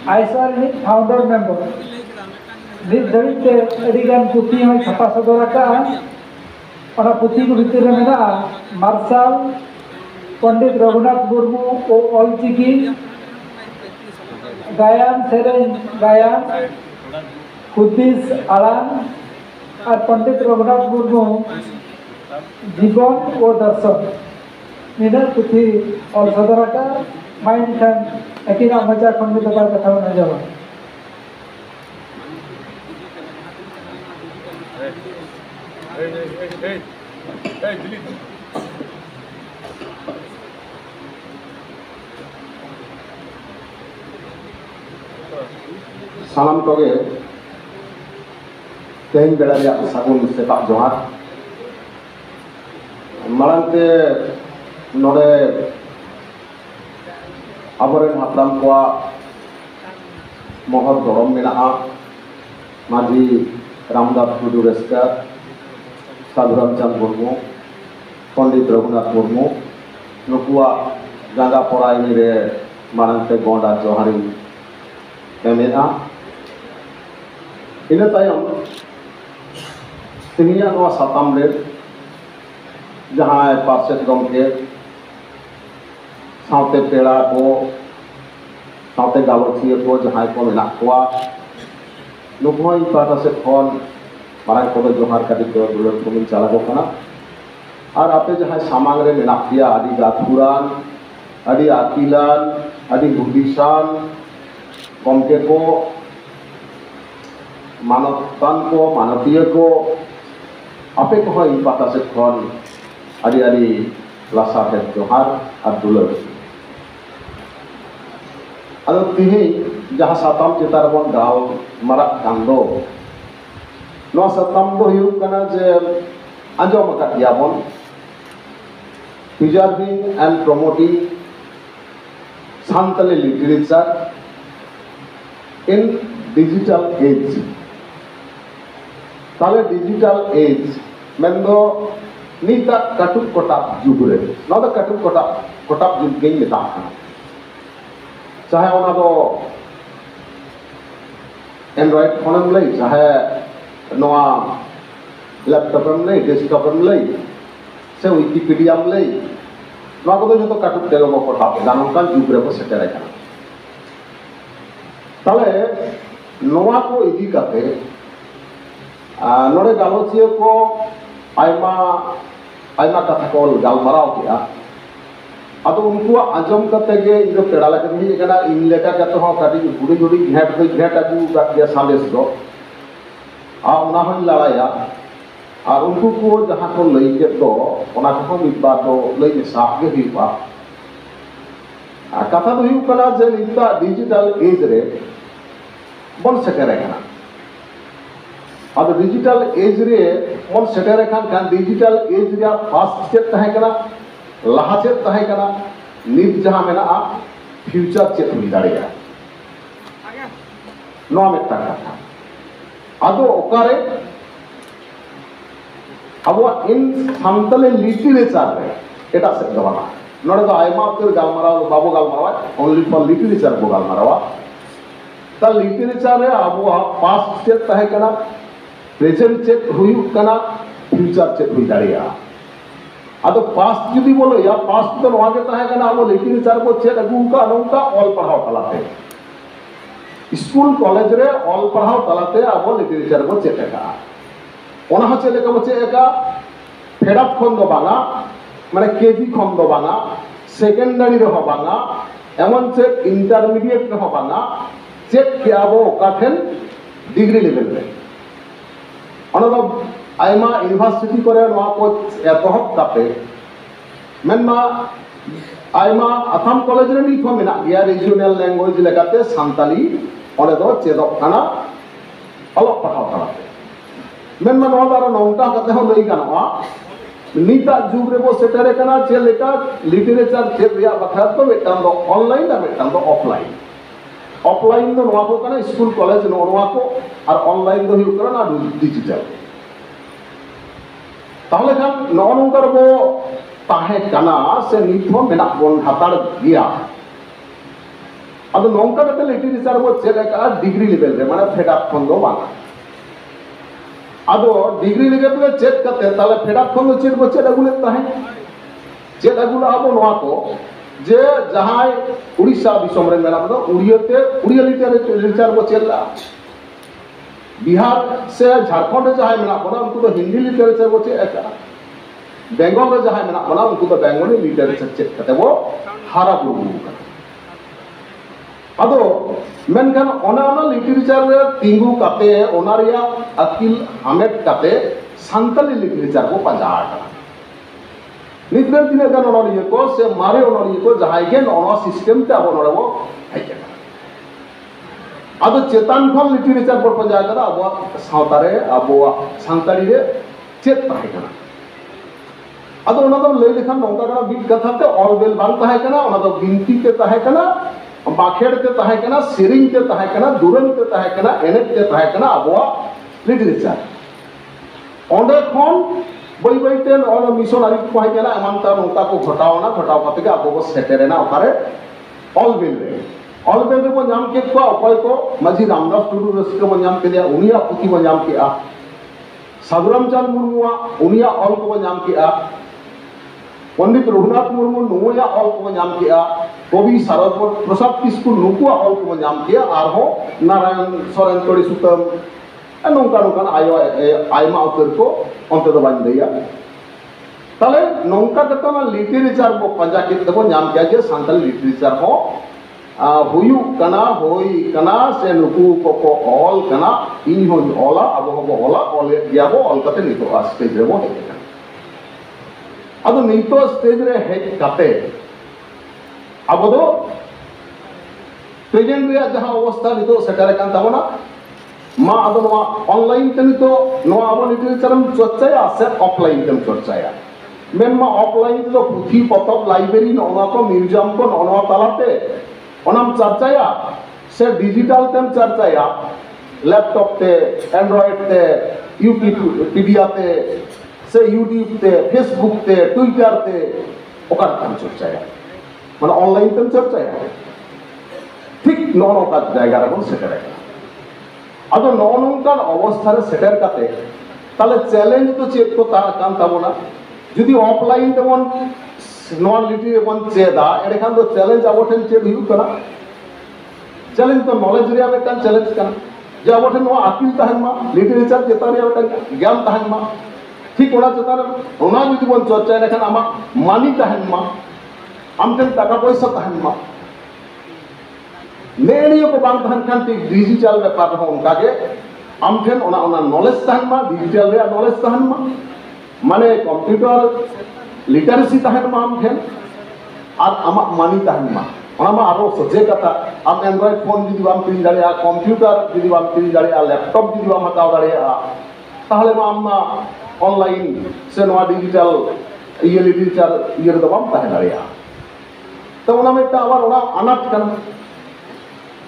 ISR founder member नित धड़ते अड़ीगान पुथी हमें छापा सदर पुथी को भितर में मार्शल पंडित रघुनाथ मुर्मू और ऑलचिकी गायन सेरें गायन खुदिस आड़ान और पंडित रघुनाथ मुर्मू जीवन और दर्शन निना पुथी और सदर माइन खान एकिना मजा खंडित कथा बना जावा सालाम कोगे तेहन बेड़ा सागुन सेता जोहार मारांते नोडे आबरेन हाप्राम कोआ महर गरम मेना माजी रामदास टुडू रेस्का साधुराम चंद मुर्मू पंडित रघुनाथ मुर्मू नुकुआ जांगा परायनी रे मारांते गोंडा जोहारी एमेना इन तायम तिनिया नवा साताम रे जहां पार्षद गमके सावते पेड़ा को सावते गावचिया को जहां को मेना कोआ नुकुई पाटा से फोन मारांग को जोहार काटी को दुलर को मिन चला को कना और आपे जहां सामांग रे मेना पिया आदि गाथुरान आदि आकिलान आदि बुद्धिशान गमके को मानवतान को मानवीय को आपे को हई पाता से फोन आदि आदि लासा के जोहार और दुलर अदो तिही जहां साताम चितार बन गाव मरा कांदो नो साताम दो हुयु कना जे अंजम काटिया बन preserving and promoting Santali literature in digital age ताले डिजिटल एज मेंदो नीता कटुक कोटाप जुगरे ना तो कटुक कोटाप जुग गई में ताकना चाहे उन्हें तो एंड्रॉइड फोन में ले चाहे नवा लैपटॉप में ले डेस्कटॉप में ले से विकिपीडिया में ले नवा को तो जो तो कटुक देगा वो कोटाप जानों का जुगरे को सेट रहेगा ताले नवा को इधी करते नोड़े गालोचिया को आयमा कथा को गालमाराव किया अब उनको आजम करते गे इधर पेड़ा लगे भी एक ना इन लेका करते हो काटी गुड़ी गुड़ी घेट अगू दिया सांदेश दो उना हन लड़ाया और उनको को जहाँ को लई के तो उना को मिटबा तो लई में साफ के हुआ कथा तो हुई कना जे निता डिजिटल एज रे बन सके रहेगा अब डिजिटल एज रे मन सेटर खान डिजिटल एज रे फास्ट चेत तहे कना लाहा चेत तहे कना नित जहां मेना फ्यूचर चेत हुई दाड़ेगा नो मेटा कथा अदो ओकारे अब इन संतले लिटरेचर रे एटा से दवाना नोडे तो आयमा तो गालमाराव बाबू गालमारावा ओनली फॉर लिटरेचर को गालमारावा ता लिटरेचर रे अब पास्ट चेत तहे कना प्रेजेंट चेक हुई कना फ्यूचर चेक हुई दाड़िया अदो पास्ट जुदी बोलो या पास्ट तो नवा के तहे कना अब लिटरेचर को चेक अगू का नौका ऑल पढ़ाओ तलाते स्कूल कॉलेज रे ऑल पढ़ाओ तलाते अब लिटरेचर को चेक का ओना ह चेक को चेक का फेडात खन दो बांगा माने केजी खन दो बांगा सेकेंडरी रे हो बांगा एमन चेक इंटरमीडिएट रे हो बांगा चेक के अब ओकाठेन डिग्री लेवल रे अनदो आयमा यूनिवर्सिटी करे नवा को एतहब काते मेनमा आयमा अथम कॉलेज रे नी को मेना गया रीजनल लैंग्वेज लेकाते सांताली ओने दो चेदो काना अलग पढ़ाओ कराते मेनमा नवा बारो नौका काते हो लई गानवा नीता जुग रे बो सेटरे काना चे लेका लिटरेचर चेक रिया बखा तो मेटान दो ऑनलाइन दा मेटान दो ऑफलाइन ऑफलाइन दो नवा को कना स्कूल कॉलेज नवा को और ऑनलाइन दो हुई करना डिजिटल ताहले खान नौकर बो ताहे कना से निथो मेना बोन हताड़ गया अब नौका कते लिटरेचर बो चेका डिग्री लेवल रे माने फेडात खन दो बांगा अब डिग्री लेवल रे चेक कते ताले फेडात खन दो चेक बो चेक अगुले ताहे चेक अगुला अब नोआ को जे जहां उड़ीसा दिसम रे मेला दो उड़िया लिटरेचर बो चेला बिहार से झारखंड जहां मेला बना उनको तो हिंदी लिटरेचर बो चेका बेंगल रे जहां मेना बना उनको तो बेंगली लिटरेचर चेक कते वो हारा बुरु अदो मेनखान ओना लिटरेचर रे तिंगु कते ओना रिया अकिल हामेट कते सांतली लिटरेचर को पंजा आटा नितरे तिने गान ओनरिये को से मारे ओनरिये को जहां के ओना सिस्टम ते अब ओनरबो हाइके अदो चेतन खन लिटरेचर पर पंजा करा अब सावतारे अब सांतली रे चेत ताहे कना अदो ओना दो ले लेखान नोंका कना बिट कथा ते ऑलवेल बांग ताहे कना ओना दो बिनती ते ताहे कना बाखेड़ ते ताहे कना सेरिंग ते ताहे कना दुरंग ते ताहे कना एनेट ते ताहे कना अबवा लिटरेचर ओंडे खन बई बई ते ओना मिशनरी को हाइ कना एमानता नोंका को घटावना घटाव कते के अबो सेटेरेना ओकारे ऑलवेल रे बो नाम के को अपाय को माझी रामदास टुडू रसिक बो नाम के दिया उनिया पुती बो नाम के आ साधुराम चंद मुर्मुआ उनिया ऑल को बो नाम के आ पंडित रघुनाथ मुर्मू नुया ऑल को नाम के आ कवि शारद प्रसाद किस्कु नुकुआ ऑल को नाम के आर हो नारायण सोरेन तोड़ी सुतम नौका नौका आयो आयमा उतर को अंत दो बाइन दैया ताले नौका कता ना लिटरेचर बो पंजा के दबो नाम के जे सांतल लिटरेचर हो हुयु कना होई कना से नुकु को ऑल कना इन हो ऑला अब हो ऑला ऑल या बो ऑल कते नितो स्टेज रे बो अब नितो स्टेज रे हेज कते अब दो प्रेजेंट रे जहां अवस्था नितो सेटर कान ताबना मा अब नवा ऑनलाइन ते नितो नवा अब लिटरेचरम चर्चाया से ऑफलाइन तेम चर्चाया मेन मा ऑफलाइन तो पुथी पतब लाइब्रेरी नवा को म्यूजियम को नवा तालाते ओनाम चर्चाया से डिजिटल तेम चर्चाया लैपटॉप ते एंड्रॉइड ते यूट्यूब ते से यूट्यूब ते फेसबुक ते ट्विटर ते ओकर तेम चर्चाया माने ऑनलाइन तेम चर्चाया ठीक नोनो का जायगा रे बन सेटर अदो नोनो का अवस्था रे सेटर काते ताले चैलेंज तो चेक को ता कान ताबोना जदि ऑफलाइन तेमन नॉन लिटरेचर बन चेदा एडे खान तो चैलेंज अबोठन चेद हुई कना चैलेंज तो नॉलेज रे बेटा चैलेंज कना जे अबोठन नो अकिल तहन मा लिटरेचर चेता रे बेटा ज्ञान तहन मा ठीक ओना चेता रे ओना जदि बन चर्चा रे खान आमा मानी तहन मा आमठन टाका पैसा तहन मा नेनियो को बांग तहन खान ठीक डिजिटल व्यापार हो उनका के आमठन ओना नॉलेज तहन मा डिजिटल रे नॉलेज तहन मा माने कंप्यूटर लिटरेसी तहन मा आमठन आर आमा मानी तहन मा ओना मा आरो सजे कथा आम एंड्रॉइड फोन जदि बाम किन दाड़े आ कंप्यूटर जदि बाम किन दाड़े आ लैपटॉप जदि बाम हताव दाड़े आ ताहले मा आमा ऑनलाइन से नवा डिजिटल ये लिटरेचर ये तो बाम तहन दाड़े आ तो ओना में आबार ओना अनाट कना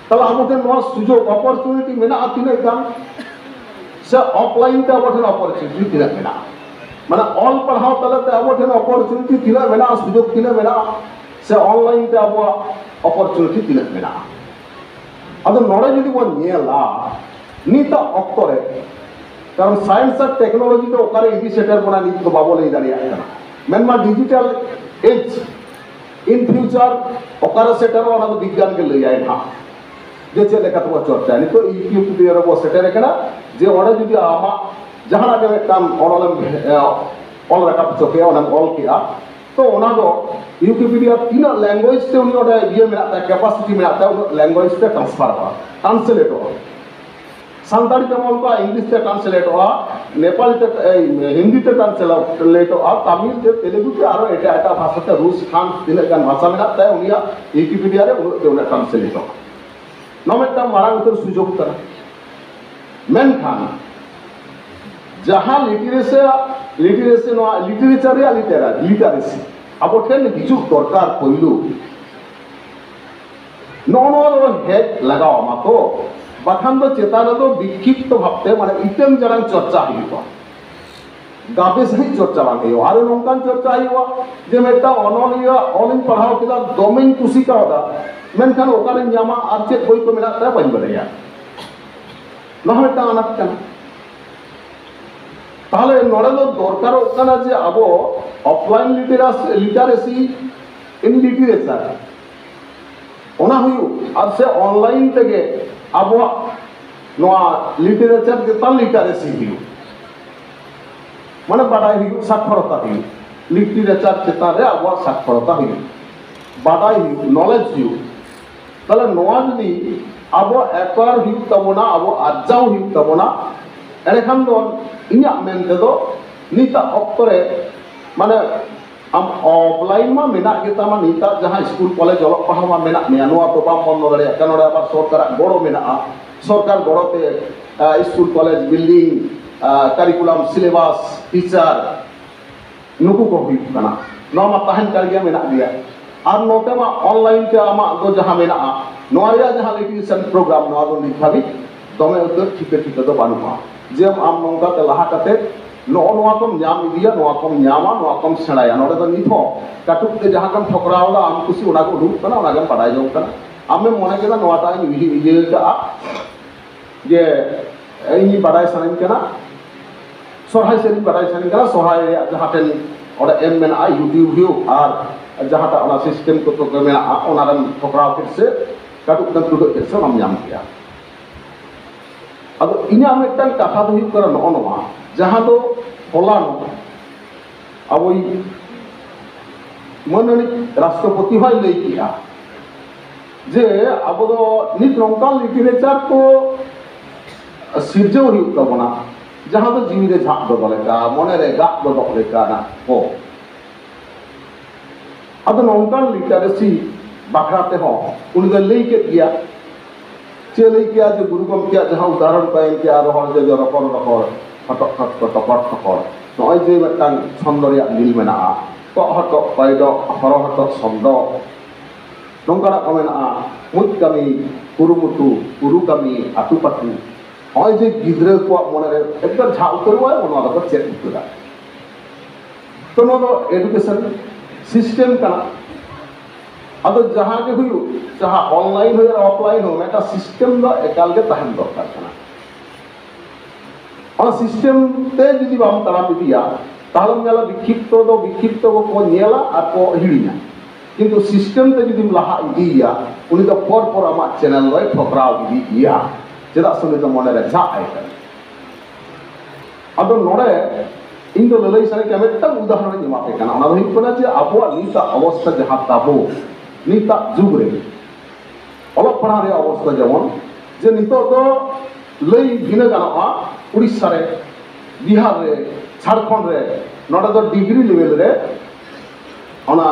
तब आबोठन नवा सुजोग अपॉर्चुनिटी मेना आतिने गान से ऑफलाइन ते आबोठन अपॉर्चुनिटी तिना मेना माने ऑल पढ़ाओ तलते आबोठन अपॉर्चुनिटी तिना मेना सुजोग तिना मेना से ऑनलाइन ते आबो अपॉर्चुनिटी तिना मेना अदो नोडे जदि बन नेला नीता अक्तरे कारण साइंस और टेक्नोलॉजी तो ओकारे इदि सेटर बना नीत तो बाबो ले दाड़िया कना मेनमा डिजिटल एज इन फ्यूचर ओकारे सेटर ओना तो विज्ञान के ले जाए ना जे चे लेका तो चर्चा नि तो यूट्यूब रे बो सेटर कना जे ओडे जदि आमा जहाना के काम ओनलम ऑल रखा चोके ओना ऑल किया तो ओना दो विकिपीडिया तीन लैंग्वेज से उनी ओडे ये मेना कैपेसिटी मेना ता लैंग्वेज से ट्रांसफर हो ट्रांसलेट हो संताली तमल को इंग्लिश से ट्रांसलेट हो नेपाली ते हिंदी ते ट्रांसलेट हो तमिल ते तेलुगु ते आरो एटा एटा भाषा ते रूस फ्रांस तीन गान भाषा मेना ता उनिया विकिपीडिया रे उना ट्रांसलेट हो नमेटा मारांग उतर सुजोग करा मेन खान जहां लिटरेसी नो लिटरेचर या लिटरेसी अब ठेन हिजु दरकार पइलु नोनो हेड लगाओ मातो बाखान दो चेतान दो विक्षिप्त भाबते माने इतेम जरां चर्चा हिबो गाबे सही चर्चा बांग हुआ और नौकान चर्चा हुआ जे मेटा अनलिया ऑलिंग पढ़ाओ किदा दोमेन कुसी का होता मेनखान ओकारे न्यामा आर चेक बोई को मेना ता बाई बड़ाया नहा मेटा अनाथ काना ताहले नोड़े दो दरकारो काना जे आबो ऑफलाइन लिटारेसी इन लिटरेचर ओना हुयु आर से ऑनलाइन तेगे आबो नोआ लिटरेचर जेता लिटारेसी हुयु माने बाडाय हुयु साक्षरता हुयु लिटरेचर चेता रे आबो साक्षरता हुयु बाडाय हुयु नॉलेज हुयु ताहले नोआ जदि आबो एक्वायर हुयु तबोना आबो आजाव हुयु तबोना एनेखान दो इन्या मेनते दो निता अक्तरे माने आम ऑफलाइन मा मेना गेता मा निता जहां स्कूल कॉलेज ऑलक पढ़ा मा मेना मेया नोआ तो बाम बंद दड़े कानोडे आबार सरकार गड़ो मेना सरकार गड़ोते school college building curriculum syllabus teacher नुकु को हुई कना नोआ मा ताहन कर गया मेना दिया और नोते मा ऑनलाइन के आमा दो जहां मेना नोआ या जहां लिटिरेशन प्रोग्राम नोआ दो निखाबी दमे उतर ठीके ठीके दो बानुमा जे आम नोंका ते लहा कते नोआ कम न्याम इदिया नोआ कम न्यामा नोआ कम सेणाया नोडे दो निथो काटुक ते जहां कम ठकरावला आम कुसी ओना को उडुक कना ओना गम पढ़ाई जों कना आमे मने केदा नोआ ता इये का जे इनी पढ़ाई सनन कना सोहाय से पढ़ाई सनन कना सोहाय जहां टेन ओडे एम मेना यूट्यूब हियो आर जहां ता ओना सिस्टम को तो मेना ओना रन ठकराव फिर से काटुक तन टुडो फिर से नाम न्याम किया अब इना मिट्टन कथा दो हुयु करा नो नोआ जहां दो होला नो अब मननी राष्ट्रपति होय लई किया जे अब दो नित नौकान लिटरेचर को सिरजो हुयु तबना जहां दो जीवी रे झाप दो लेका मने रे गाप दो लेका ना हो अब नौकान लिटरेसी बाखराते हो उन दो लई के किया चले किया जो गुरु को किया जहां उदाहरण पाएं किया रोहर जे रपर रपर हटक हटक टपर टपर नय जे मिटांग छंद रिया मिल मेना तो हटक पाइदो हर हटक शब्द नंगरा को मेना मुत कमी कुरुमुतु कुरु कमी आतु पातु नय जे गिद्रे को मने रे एकदम झा उतरवा ओना द चेक उतरा तो नो एजुकेशन सिस्टम का अब जहां के हुयु जहां ऑनलाइन हो या ऑफलाइन हो मेटा सिस्टम द एकाल के तहन दरकार कना और सिस्टम ते जदि बाम तला पिटिया ताहले मेला विक्षिप्त को नेला और को हिड़िना किंतु सिस्टम ते जदि लहा इदिया उनी तो पर आमा चैनल रे ठोकराव इदिया चेदा सुनि तो मने रे झा आइता अब नोडे इन दो ललई सारे के मेटा उदाहरण एमापे कना ओना हुयु कना जे आबोआ नीता अवस्था जहां ताबो नीता जुग रे अलग पढ़ा रे अवस्था जेमन जे नितो तो लई भिना गानोआ उड़ीसा रे बिहार रे झारखंड रे नोडे तो डिग्री लेवल रे ओना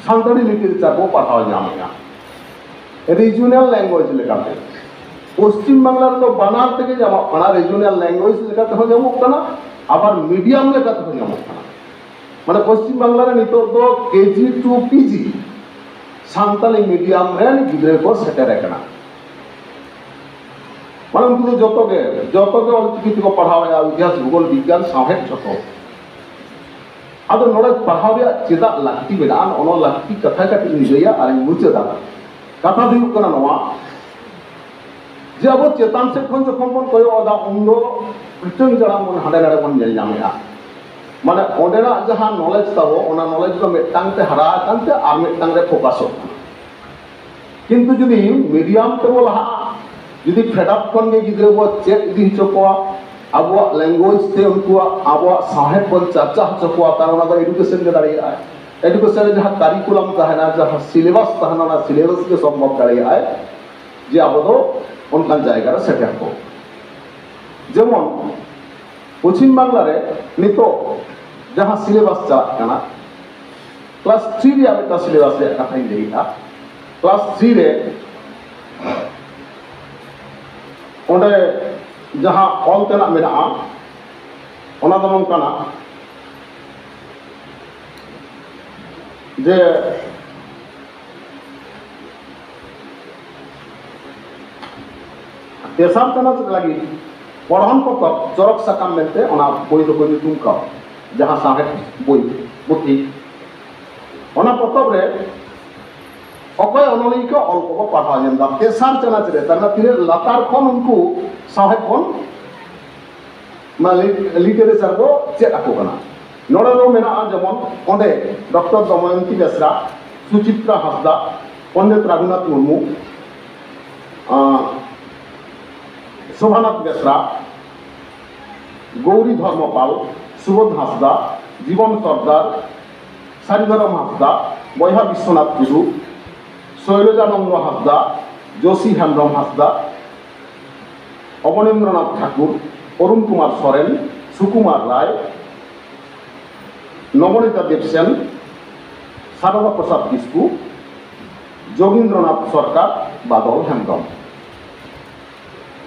सानताड़ी लिटरेचर को पढ़ावा जामेगा रीजनल लैंग्वेज लेकाते पश्चिम बांगला तो बानार तेगे जामा कना रीजनल लैंग्वेज लेकाते हो जामो कना आबार मीडियम लेकाते हो जामो कना माने पश्चिम बांगला रे नितो तो KG to PG Santali medium रे गिद्रे को सेटर कना माने उनको जतो के ऑलचिकी को पढ़ावा इतिहास भूगोल विज्ञान साहेब जतो अब नोड़े पढ़ावे चेदा लाक्ति बेदान ono लाक्ति कथा काटी निजया आर मुचेदा कथा दुयु कना नवा जे अब चेतान से खन जखन बन कयो अदा उंदो प्रचंड जड़ा मन हाडे नाडे बन जेल जामेया माने ओडेना जहां नॉलेज ताबो ओना नॉलेज को मेटांग ते हरा कांते आर मेटांग रे फोकस हो किंतु जदि मीडियम ते बोला जदि फेडाप खन गे गिद्रे बो चेक इदि चकोआ अब लैंग्वेज ते उनको अब साहेब बन चर्चा चकोआ तारना द एजुकेशन के दाड़ी आए एजुकेशन जहां करिकुलम तहना जहां सिलेबस तहना ना सिलेबस के संभव दाड़ी आए जे अब दो उनका जायगा रे सेटल को जेमन पश्चिम बांगला रे नितो जहां सिलेबस चला कना क्लास 3 रे आबे सिलेबस रे कथा देईता क्लास 3 रे ओंडे जहां ऑल तेना मेना ओना दमन कना जे तेसाम तना लगी पढ़न पतब चरक साकाम मेंते ओना बोई दो को ᱧᱩᱛᱩᱢ का जहां साहेब बोई पुथी ओना पतब रे अकय अनोली को अल को पढ़ा जेम दा तेसार चनाच रे तना तिरे लातार खन उनको साहेब खन मा लिटरेचर को चेक आको कना नोडे रो मेना जेमन ओंडे डॉक्टर दमयंती बेसरा सुचित्रा हासदा पंडित रघुनाथ मुर्मू शोभानाथ बेसरा गौरी धर्मपाल सुबोध हासदा जीवन सरदार सारिधरम हासदा बयहा विश्वनाथ टुडू शैलजानंद हासदा जोशी हेम्ब्रम हासदा अवनीन्द्रनाथ ठाकुर अरुण कुमार सोरेन सुकुमार राय नवनीता देवसेन सारदा प्रसाद किस्कू जोगीन्द्रनाथ सरकार बादल हेम्ब्रम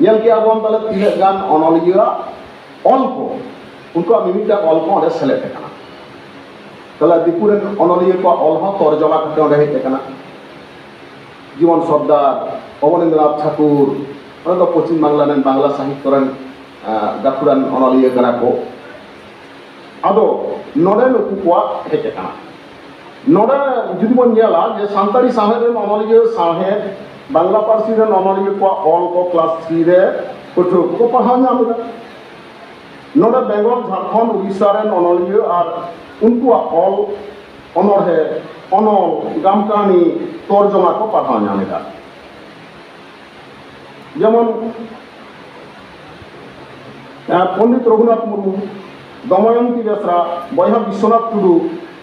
के आबन तले तीन गान अनलिया अल को उनको मिमिटा अल को ओंडे सेलेक्ट करना तले दिपुरेन अनलिया को अल हो तर्जमा करते ओंडे हेते करना जीवन सरदार अवनीन्द्रनाथ ठाकुर ओंडे पश्चिम बांगला रेन बांगला साहित्य रेन गाखुरान अनलिया कना को आदो नोडे नुकु को हेते करना नोडे जुदि बन गेला जे सान्ताड़ी साहेब रेन अनलिया साहेब बांगला पार्सी रेन अनलिया को अल को क्लास 3 रे पठो को पढ़ा नामदा नोडे बेंगल झारखंड उड़ीसा रेन अनलिया और उनको अल अनरहे अनल गाम कहानी तर्जमा को पढ़ा नामदा जेमन पंडित रघुनाथ मुर्मू दमयंती बेसरा बयहा विश्वनाथ टुडू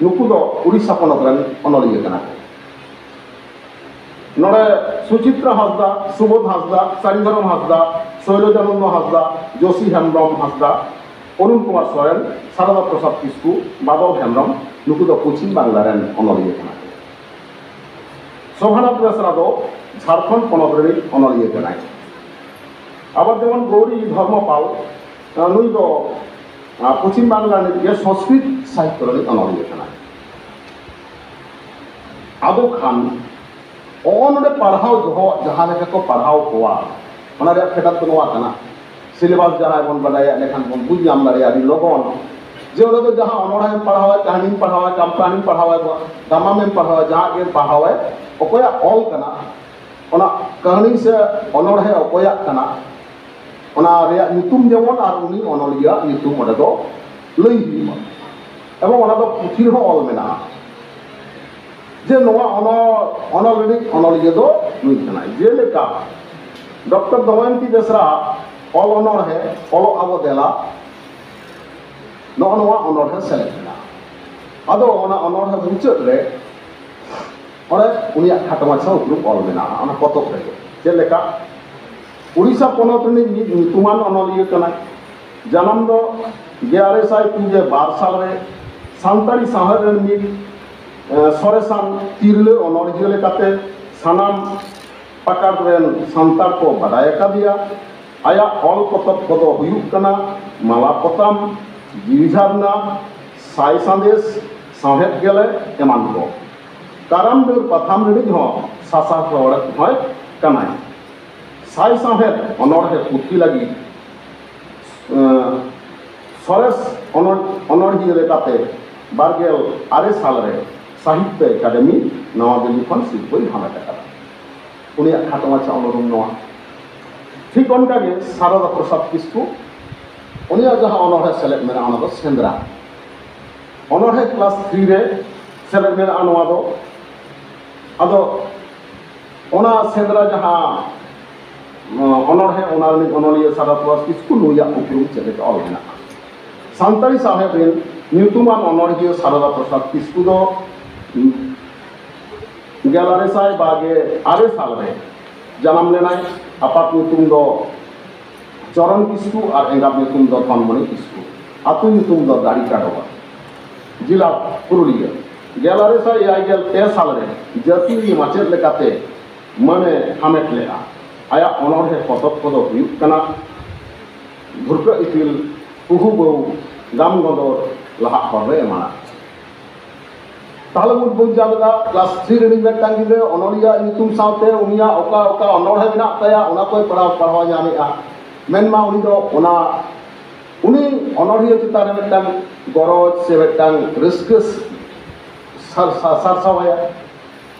नुकु दो उड़ीसा पनत रेन अनलिया कना नोडे सुचित्रा हासदा सुबोध हासदा सारिधरम हासदा शैलजानंद हासदा जोशी हेम्ब्रम हासदा अरुण कुमार सोरेन सारदा प्रसाद किस्कू बादल हेम्ब्रम नुकु दो पश्चिम बांगला रेन अनलिया कना शोभानाथ बेसरा दो झारखंड पनत रेन अनलिया कना आबार जेमन गौरी धर्मपाल नुई दो पश्चिम बांगला ने संस्कृत साहित्य रेन अनलिया कना आदो खान ओनडे पढ़ाओ जो जहां लेके को पढ़ाओ कोआ ओना रे फेटा तो नवा कना सिलेबस जहां बन बडाया लेखन बन बुझ जाम दारे आदि लोगन जे ओना तो जहां अनोड़ा में पढ़ाओ कहानी में पढ़ाओ कंपानी पढ़ाओ गामा में पढ़ाओ जहां के पढ़ाओ ओकोया ऑल कना ओना कहानी से अनोड़ा है ओकोया कना ओना रे नितुम जेमन आर उनी अनलिया नितुम ओडे दो लई हिमा एवं ओना दो पुथि हो ऑल मेना जे नवा अनलिया अनलिया दो नुई कना जे लेका doctor Damayanti Besra all owner है ऑल आबो देला नो नवा अनर है सेलेक्ट आदो ओना अनर है मुचाद रे ओरे उनिया खाटमा छौ ग्रुप ऑल मेना ओना पतक रे जे लेका उड़ीसा पनत रे नितुमान अनलिया कना जन्म दो 1102 साल रे सान्ताड़ी साहर रे मिल सरेसान तिरले अनलिया लेकाते सानाम पाकार रेन सान्तार को बदाय का दिया आया ऑल पतक पदो हुयुक कना माला पताम जीविझारना साई संदेश साहेब गेले एमान को कारम बेर पथाम रेडी हो सासा रोड़े होय कनाय साई साहेब अनर है पुथि लगी सरेस अनरहिया लेकाते बारगेल आरे साल रे साहित्य एकाडेमी नवा दिल्ली खन सिरपई हामेट करा उनिया खाटमा चाउलरुम नवा ठीक उनका के सारदा प्रसाद किस्कू उनिया जहां अनरहे सेलेक्ट मेना अना दो सेंद्रा अनरहे क्लास 3 रे सेलेक्ट मेना अनवा दो आदो ओना सेंद्रा जहां अनरहे ओना नि अनलिया सारदा प्रसाद किस्कू नुया उपरुम चेले ऑल मेना सान्ताड़ी साहेब रेन न्यूतुमान अनरहिया सारदा प्रसाद किस्कू दो गेलारे साय बागे आरे साल रे जन्म लेनाय आपात नुतुम दो चरण किस्कू और एंगाब नुतुम दो धनमणि किस्कू आतु नुतुम दो दाड़ी काटोबा जिला पुरुलिया गेलारे साय याइगेल 3 साल रे जाति माचेद लेकाते माने हामेट लेआ आया अनर है पतक पदो हुयुक कना भुरका इतिल पुहु बौ गाम गदर लहा हररे एमाना ताहले मुद बुझ जाबदा क्लास 3 रीडिंग में टांगिले अनलिया नितुम सावते उनिया ओका ओका अनरहे मेना ताया ओना कोई पढ़ाव पढ़ावा जामेआ ᱢᱮᱱᱢᱟ ᱩᱱᱤ ᱫᱚ ᱩᱱᱤ ᱚᱱᱚᱲᱦᱤᱭᱟᱹ ᱪᱮᱛᱟᱱ ᱨᱮ ᱢᱤᱫᱴᱟᱝ ᱜᱚᱨᱚᱡᱽ ᱥᱮ ᱢᱤᱫᱴᱟᱝ ᱨᱟᱹᱥᱠᱟᱹ ᱥᱟᱨᱥᱟᱣᱟᱭᱟ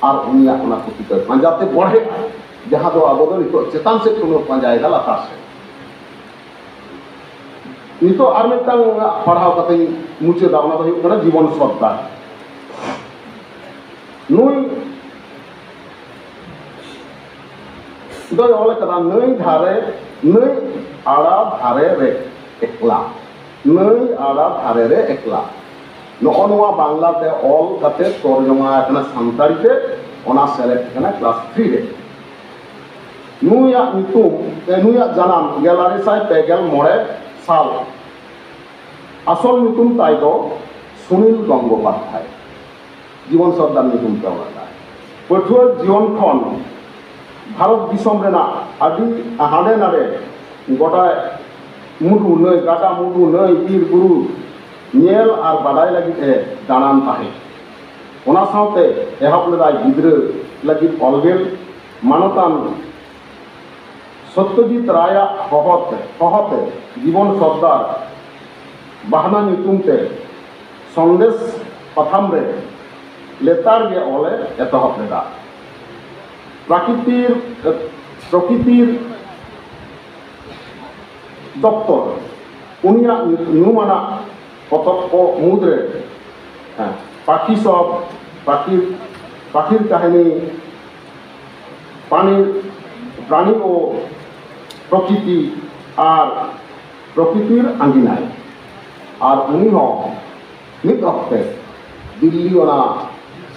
ᱟᱨ ᱩᱱᱤᱭᱟᱜ ᱚᱱᱟ ᱯᱩᱛᱷᱤ ᱫᱚ ᱯᱟᱸᱡᱟᱛᱮ ᱵᱚᱲᱦᱮᱜᱼᱟ, ᱡᱟᱦᱟᱸ ᱫᱚ ᱟᱵᱚ ᱫᱚ ᱱᱤᱛᱚᱜ ᱪᱮᱛᱟᱱ ᱥᱮᱫ ᱵᱚᱱ ᱯᱟᱸᱡᱟᱭᱮᱫᱟ ᱞᱟᱛᱟᱨ ᱥᱮᱫ᱾ ᱱᱤᱛᱚᱜ ᱟᱨ ᱢᱤᱫᱴᱟᱝ ᱯᱟᱲᱦᱟᱣ ᱠᱟᱛᱮᱧ ᱢᱩᱪᱟᱹᱫᱟ, ᱚᱱᱟ ᱫᱚ ᱦᱩᱭᱩᱜ ᱠᱟᱱᱟ ᱡᱤᱵᱚᱱ ᱥᱚᱨᱫᱟᱨ। ᱱᱩᱭ ᱫᱚᱭ ᱚᱞ ᱟᱠᱟᱫᱟ नई आड़ा धारे रे एकला, नई आड़ा धारे रे एकला। नोआ बांग्लाते ऑल कते तर्जमा आकना सानताड़ीते ओना सेलेक्ट कना क्लास 3 रे। नुया नितुम नुया जानाम 1953 साल। आसल नितुम ताई दो सुनील गंगोपाध्याय, जीवन सरदार नितुम ते ओना पठुआ जीवन खन भारत दिसम रेना आदि हाडे नाडे गोटा मुडु नई गाटा मुडु नई बीर बुरु नेल आर बाडाय लगित ए दानान ताहे। ओना सावते एहब लेदाय गिद्रा लगित अलबेल मानतान सत्यजित राया हहते जीवन सरदार बाहना नितुमते संदेश पथाम रे लेतार गे ओले एतहब लेदा। प्रकृतिर दफ्तर उनिया नुमाना पतक को मुद्रे पाखी सब पाखिर कहानी प्राणी ओ प्रकृति और प्रकृतिर आंगिनाय और उनी हो मिद अक्ते दिल्ली ओना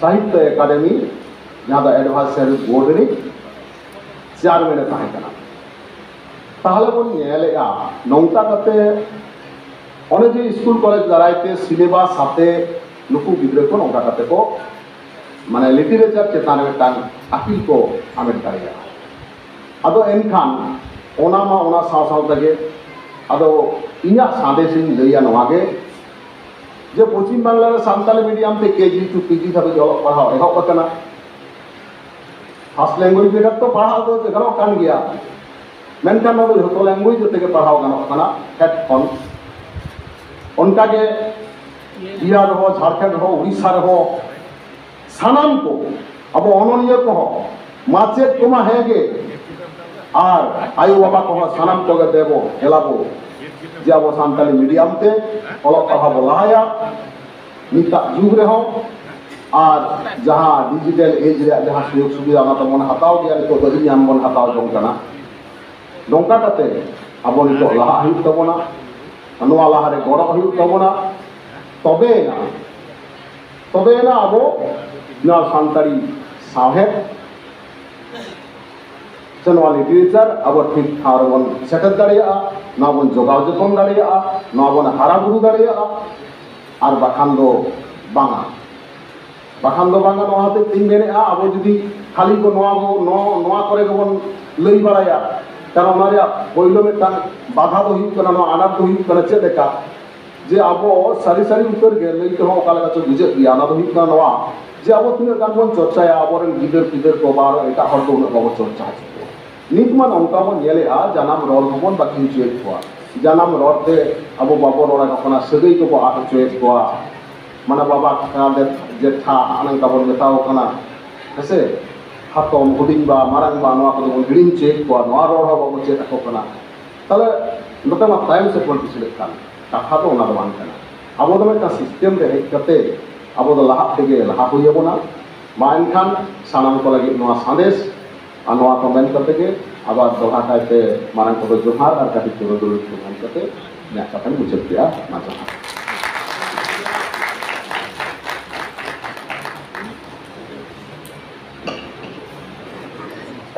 साहित्य एकाडेमी जहाँ एडवाइजरी बोर्ड रे चेयरमैन तहकना। ताहले बन नेलेगा नौता कते ओने जे स्कूल कॉलेज दारायते सिलेबास साथे नुकु गिद्रा को नौता कते को माने लिटरेचर चेतान मिटांग अपील को आमेट दाड़िया। आदो एनखान ओना मा ओना साव साव तगे आदो इना सादेसिन लैया नवागे जे पश्चिम बांग्ला सानताली मीडियम ते केजी टू पीजी धाबे जल पढ़ाओ एहब अकना। फर्स्ट लैंग्वेज बेटा तो पढ़ाओ तो गनो कान गया, मेनखान नो जो लैंग्वेज जोते पढ़ाओ गनो कना हेड खन उनका के बिहार हो झारखंड हो उड़ीसा हो सानाम को अब अननिय को माचेत को मा हेगे और आयु बाबा को सानाम को देबो हेलाबो जे अब सानताली मीडियम ते अलग पढ़ाबो लाया निता जुग रे हो और जहाँ डिजिटल एज रे जहाँ सुयोग सुविधा ना तो मन हताव गया तो बड़ी नाम मन हताव जों कना नौका कते अब नितो लाहा हुई तबोना अनुवा लाहा रे गड़ हुई तबोना तबे ना अब ना सानताली साहेब चनवा लिटरेचर अब ठीक ठार बन सेटल दाड़िया ना बन जोगाव जतन दाड़िया ना बन हारा बुरु दाड़िया और बाखान दो बांगा नोहाते तीन मेने अब जुदी खाली को नोआ करे को बन लई बाड़ाया कारण ओनारिया पहिलो मिटांग बाधा दो हुई कना नो आनाट दो हुई कना चेद एका जे अब सारी सारी उतर गे लई तो ओका लगा तो बुझे गया ना दो हुई कना नोआ जे अब तिना गान बन चर्चाया अबरन गिदर को बार एटा हर दो बाबो चर्चा नितमान अंका बन नेले जानाम रल बन बाकी चेद को जानाम रते अब बाबो रोड़ा कना सगई को आट चेद को माने बाबा का जेठा आनंद बन मेताओ कना हेसे हातम हुडिंग बा मारांग बा नोआ को बन हिडिंग चेक को नोआ रोड हो बाबो चेक को कना तले नते मा टाइम से पॉलिटिक्स लेखान कथा तो ओना दो बान कना अब दो मेटा सिस्टम रे हेज कते अब दो लाहा तेगे लाहा होयबोना मा एनखान सानाम को लगी नोआ संदेश आ नोआ कमेंट करते के आबार दोहा कायते मारांग को जोहार और काटी को दुल कमेंट करते या कथन मुचत दिया मा जोहार।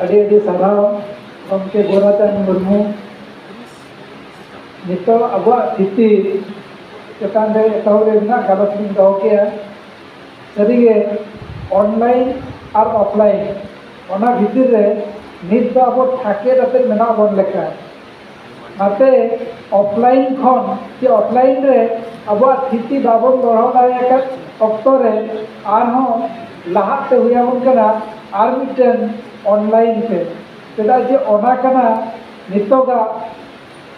अड़ी अड़ी सगाव गमके गोराचंद मुर्मू नितो अब स्थिति चेतान रे एतहबरे ना गलत बिन दो के सरीगे ऑनलाइन और ऑफलाइन ओना भीतर रे नित दो अब ठाके रते मेना बन लेखा नाते ऑफलाइन खन कि ऑफलाइन रे अब स्थिति बाबन बढ़ाव दाया अक्तो रे आर हो लाहाते हुया बन कना आर मिटन ऑनलाइन पे चेदा जे ओना कना नितोगा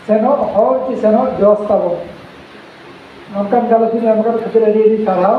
senok hor ki senok jos tabo nongkan galapin em kar khatir adi adi sarhau